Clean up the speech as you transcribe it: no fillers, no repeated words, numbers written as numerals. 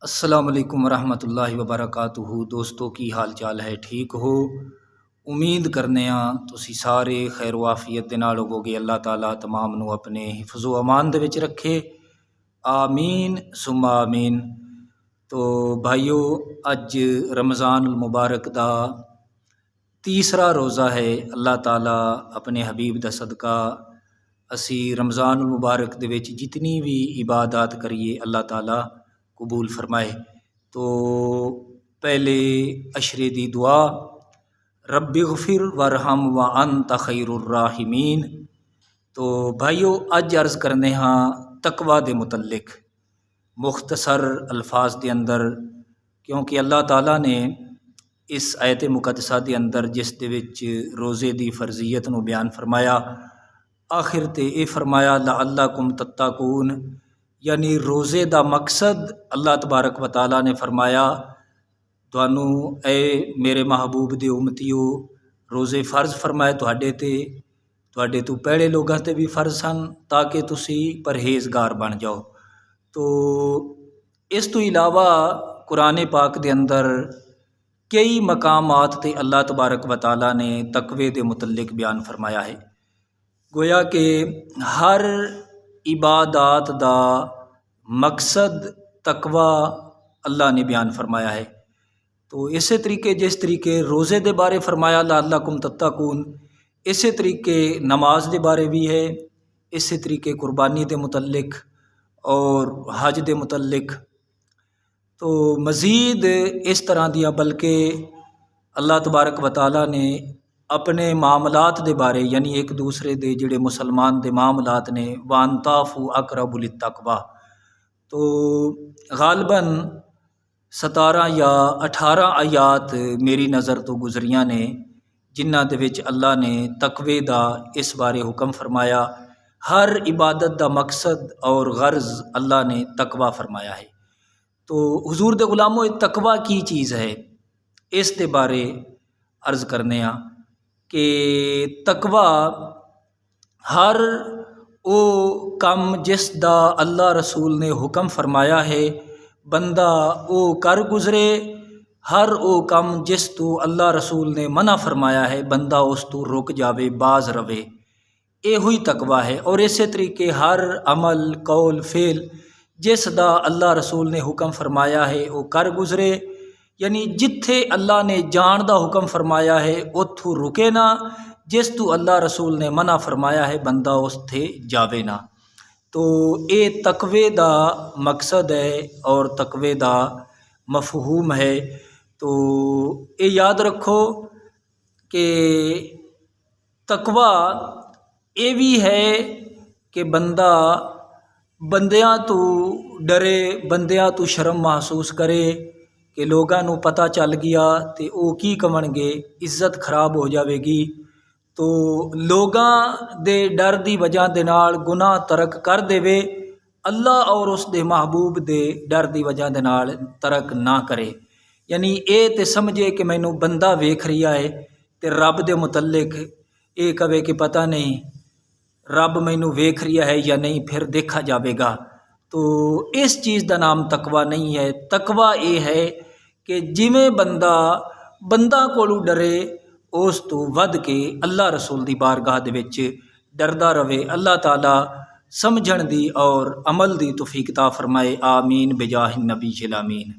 अस्सलाम वालेकुम वरहमतुल्लाहि वबरकातुहू। दोस्तों की हाल चाल है, ठीक हो? उम्मीद करने तुसी सारे खैर वाफियत दे नाल होवोगे। अल्लाह ताला तमाम नू अपने हिफ्ज़ो अमान दे विच रखे, आमीन सुम्मा आमीन। तो भाइयों, अज रमज़ान मुबारक दा तीसरा रोज़ा है। अल्लाह ताला अपने हबीब दा सदका असी रमज़ान मुबारक दे विच जितनी भी इबादत करिए अल्लाह ताला कबूल फरमाए। तो पहले अशरे दी दुआ, रब्बिग़फिर वरहम व अंत खैरुर राहिमीन। तो भाइयों, अज अर्ज़ करने हाँ तकवा दे मुतल्लिक मुख्तसर अल्फाज के अंदर, क्योंकि अल्लाह ताला ने इस आयत मुकद्दसा के अंदर जिस दे विच रोज़े की फर्जीयत नू बयान फरमाया, आखिर ते ये फरमाया लअल्लकुम तत्तकून, यानी रोज़े का मकसद अल्लाह तबारक व तआला ने फरमाया तुहानू ए मेरे महबूब दे उम्मतियो रोज़े फ़र्ज फरमाए तुहाडे तो पहले लोगों ते भी फ़र्ज सन, ताकि तुसी परहेज़गार बन जाओ। तो इस तो इलावा कुरान पाक दे अंदर कई मकामात ते अल्लाह तबारक व तआला ने तकवे दे मुतल्लिक बयान फरमाया है। गोया कि हर इबादत दा मकसद तकवा अल्लाह ने बयान फरमाया है। तो इस तरीके जिस तरीके रोज़े के बारे फरमाया लअल्लकुम तत्तकून, इस तरीके नमाज के बारे भी है, इस तरीके कुर्बानी के मुतल्लिक और हज के मुतल्लिक। तो मज़ीद इस तरह दिया बल्कि अल्लाह तबारक व तआला ने अपने मामलात के बारे, यानी एक दूसरे दे जिहड़े मुसलमान के मामलात ने वानताफू अकरबु लित्तक़वा, तो गालबन 17 या 18 आयात मेरी नज़र तो गुजरियाँ ने, जिन्हां दे विच अल्लाह ने तकवे दा इस बारे हुक्म फरमाया। हर इबादत दा मकसद और गर्ज अल्लाह ने तकवा फरमाया है। तो हुजूर दे गुलामों, तकवा की चीज़ है, इस दे बारे अर्ज़ करने कि तकवा हर वो कम जिस दा अल्लाह रसूल ने हुक्म फरमाया है बंदा वो कर गुजरे, हर वो कम जिस तो अल्लाह रसूल ने मना फरमाया है बंदा उस तो रुक जावे, बाज रवे। ये हुई तकवा है। और इस तरीके हर अमल कौल फेल जिस दा अल्लाह रसूल ने हुक्म फरमाया है वो कर गुजरे, यानी जिथे अल्लाह ने जान दा हुक्म फरमाया है उथों रुके ना, जिस तू अल्लाह रसूल ने मना फरमाया है बंदा उस थे जावे ना। तो ये तकवे दा मकसद है और तकवे दा मफहूम है। तो ये याद रखो कि तकवा ये भी है कि बंदा बंदियां तो डरे, बंदियां तो शर्म महसूस करे कि लोगों को पता चल गया तो वो की कवणगे, इज्जत खराब हो जाएगी। तो लोगों दे डर की वजह दे नाल गुनाह तरक कर देवे, अल्लाह और उस दे महबूब दे डर की वजह दे नाल तरक ना करे। यानी ये तो समझे कि मैनू बंदा वेख रिया है तो रब दे मुतल्लिक ये कवे कि पता नहीं रब मैनू वेख रिया है या नहीं, फिर देखा जाएगा। तो इस चीज़ का नाम तकवा नहीं है। तकवा ये है कि जिमें बंदा कोलू डरे उस तो वध के अल्लाह रसूल दी बारगाह दे विच डरदा रवे। अल्लाह ताला समझण दी और अमल दी तौफीक अता फरमाए। आमीन बेजाह नबी आमीन।